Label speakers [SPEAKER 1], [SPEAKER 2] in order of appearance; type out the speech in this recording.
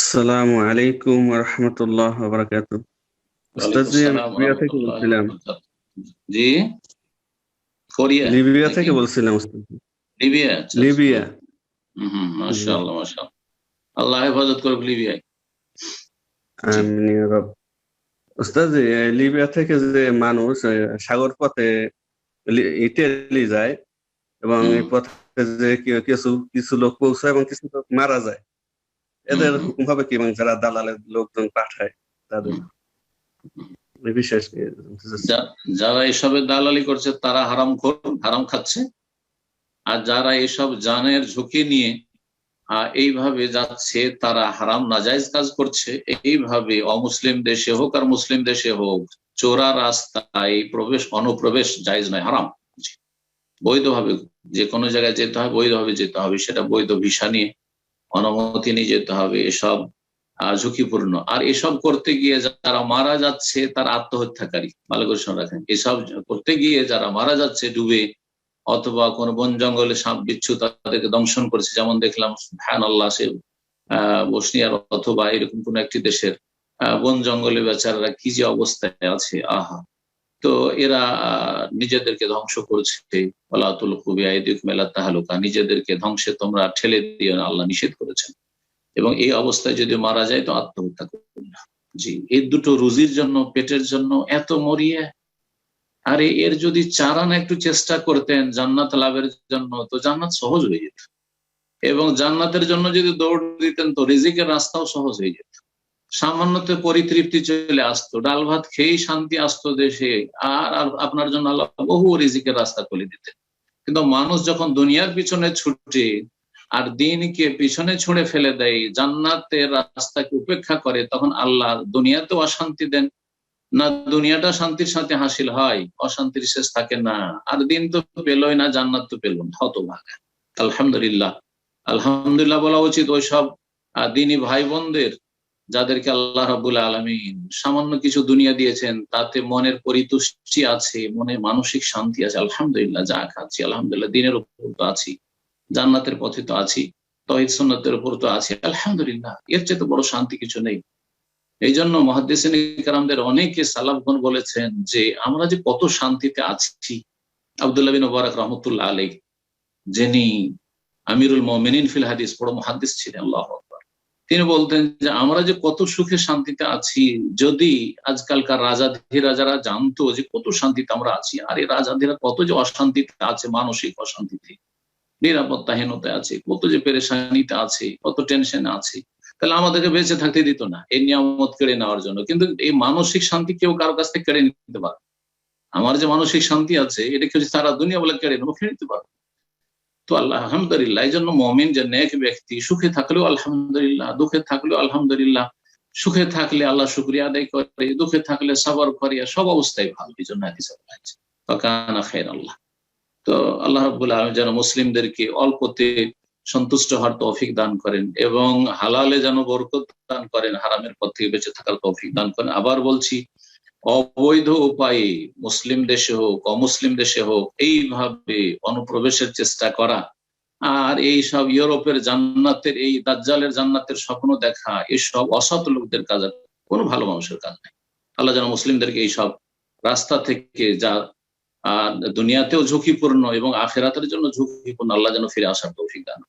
[SPEAKER 1] আসসালামু আলাইকুম ওয়া রাহমাতুল্লাহ ওয়া বারাকাতুহু। উস্তাদ
[SPEAKER 2] ওয়ালাইকুম
[SPEAKER 1] জি, আমি
[SPEAKER 2] সালাম
[SPEAKER 1] লিবিয়া থেকে
[SPEAKER 2] রহমতুল্লাহ
[SPEAKER 1] বলছিলাম।
[SPEAKER 2] জি, কোরিয়া
[SPEAKER 1] লিবিয়া
[SPEAKER 2] নাকি
[SPEAKER 1] থেকে বলছিলাম উস্তাদ জি।
[SPEAKER 2] লিবিয়া? আচ্ছা আচ্ছা।
[SPEAKER 1] লিবিয়া। জি।
[SPEAKER 2] মাশাআল্লাহ মাশাআল্লাহ। আল্লাহ হেফাজত করুক লিবিয়ায়। জি।
[SPEAKER 1] আমিন ইয়া রাব। উস্তাদ জি, লিবিয়া থেকে যে মানুষ সাগর পথে ইতালি যায় এবং
[SPEAKER 2] হুম
[SPEAKER 1] এই পথে যে কিছু কিছু লোক পৌঁছায় এবং কিছু লোক মারা যায়।
[SPEAKER 2] হুম
[SPEAKER 1] এদের
[SPEAKER 2] হুম
[SPEAKER 1] হুকুম হবে কি, এবং যারা দালালের লোকজন পাঠায় তাদের
[SPEAKER 2] হুম।
[SPEAKER 1] এই বিষয়ে জানতে চাচ্ছি।
[SPEAKER 2] যারা এসবের দালালি করছে তারা হারামখোর, হারাম খাচ্ছে। আর যারা এসব জানের ঝুঁকি নিয়ে এইভাবে যাচ্ছে তারা হারাম নাজায়েজ কাজ করছে। এইভাবে অমুসলিম দেশে হোক আর মুসলিম দেশে হোক চোরা রাস্তায় প্রবেশ অনুপ্রবেশ জায়েজ নয়, হারাম। জি। বৈধভাবে যে কোনো জায়গায় যেতে হবে, বৈধভাবে যেতে হবে, সেটা বৈধ ভিসা নিয়ে, অনুমতি নিয়ে যেতে হবে। এসব ঝুঁকিপূর্ণ। আর এসব করতে গিয়ে যারা মারা যাচ্ছে তারা আত্মহত্যাকারী। ভালো করে শুনে রাখেন, এসব করতে গিয়ে যারা মারা যাচ্ছে ডুবে অথবা কোন বন জঙ্গলে সাপ বিচ্ছু তাদেরকে দংশন করেছে, যেমন দেখলাম সুবহানাল্লাহ সে বসনিয়ার অথবা এরকম কোন একটি দেশের বন জঙ্গলে বেচারারা কি যে অবস্থায় আছে, আহা। তো এরা নিজেদেরকে ধ্বংস করছে। ওয়ালাতুল কুবিয়াইদিকুম ইলা তাহলুকা, নিজেদেরকে ধ্বংসে তোমরা ঠেলে দিও না, আল্লাহ নিষেধ করেছেন। এবং এই অবস্থায় যদি মারা যায় তো আত্মহত্যা করবে না। জি, এই দুটো রুজির জন্য, পেটের জন্য এত মরিয়া। আরে এর যদি চারানা একটু চেষ্টা করতেন জান্নাত লাভের জন্য, তো জান্নাত সহজ হয়ে যেত। এবং জান্নাতের জন্য যদি দৌড় দিতেন তো রিজিকের রাস্তাও সহজ হয়ে যেত। সামান্যতে পরিতৃপ্তি চলে আসতো, ডাল ভাত খেয়েই শান্তি আসতো দেশে। আর আর আপনার জন্য আল্লাহ বহু রিজিকের রাস্তা খুলে দিতেন। কিন্তু মানুষ যখন দুনিয়ার পিছনে ছুটে আর দিনকে পিছনে ছুঁড়ে ফেলে দেয়, জান্নাতের রাস্তাকে উপেক্ষা করে, তখন আল্লাহ দুনিয়াতেও অশান্তি দেন। না দুনিয়াটা শান্তির সাথে হাসিল হয়, অশান্তির শেষ থাকে না। আর দিন তো পেলই না, জান্নাত তো পেল না, হতভাগা। আলহামদুলিল্লাহ, আলহামদুলিল্লাহ বলা উচিত ওইসব দিনী ভাই বোনদের যাদেরকে আল্লাহ রাব্বুল আলামিন সামান্য কিছু দুনিয়া দিয়েছেন, তাতে মনের পরিতুষ্টি আছে, মনে মানসিক শান্তি আছে। আলহামদুলিল্লাহ, যা খাচ্ছি আলহামদুলিল্লাহ, দিনের উপর তো আছি, জান্নাতের পথে তো আছি, তাওহীদ সুন্নাতের উপর তো আছি, আলহামদুলিল্লাহ। এর চেয়ে তো বড় শান্তি কিছু নেই। এই জন্য মুহাদ্দিসিন কিরামদের অনেকে সালাফগণ বলেছেন যে আমরা যে কত শান্তিতে আছি। আব্দুল্লাহ বিন মুবারক রাহমাতুল্লাহ আলাইহি, যিনি আমিরুল মুমিনিন ফিল হাদিস, বড় মুহাদ্দিস ছিলেন, আল্লাহু আকবার। তিনি বলতেন যে আমরা যে কত সুখে শান্তিতে আছি, যদি আজকালকার রাজাধিরাজারা জানতো যে কত শান্তিতে আমরা আছি। আর এই রাজাধিরা কত যে অশান্তিতে আছে, মানসিক অশান্তিতে, নিরাপত্তাহীনতায় আছে, কত যে পেরেশানিতে আছে, কত টেনশনে আছে, তাহলে আমাদেরকে বেঁচে থাকতে দিত না এই নিয়ামত কেড়ে নেওয়ার জন্য। কিন্তু এই মানসিক শান্তি কেউ কারো কাছ থেকে কেড়ে নিতে পারে? আমার যে মানসিক শান্তি আছে এটা কেউ সারা দুনিয়া বলে কেড়ে নেবো, কেড়ে নিতে পারবে? তো আল্লাহ আলহামদুলিল্লাহ। এই জন্য মুমিন যে নেক ব্যক্তি, সুখে থাকলেও আলহামদুলিল্লাহ, দুঃখে থাকলেও আলহামদুলিল্লাহ। সুখে থাকলে আল্লাহ শুকরিয়া আদায় করে, দুঃখে থাকলে সবর করে, সব অবস্থায় ভালো। এই জন্য হাদিসে বলা হয়েছে ফাকানা খায়রাল্লাহ। তো আল্লাহ রাব্বুল আলামিন যেন মুসলিমদেরকে অল্পতে সন্তুষ্ট হওয়ার তৌফিক দান করেন এবং হালালে যেন বরকত দান করেন, হারামের পথ থেকে বেঁচে থাকার তৌফিক দান করেন। আবার বলছি, অবৈধ উপায়ে মুসলিম দেশে হোক অমুসলিম দেশে হোক এইভাবে অনুপ্রবেশের চেষ্টা করা, আর এই সব ইউরোপের জান্নাতের, এই দাজ্জালের জান্নাতের স্বপ্ন দেখা, এসব অসৎ লোকদের কাজ, কোনো ভালো মানুষের কাজ নাই। আল্লাহ যেন মুসলিমদেরকে এইসব রাস্তা থেকে, যা দুনিয়াতেও ঝুঁকিপূর্ণ এবং আখিরাতের জন্য ঝুঁকিপূর্ণ, আল্লাহ যেন ফিরে আসার তৌফিক দান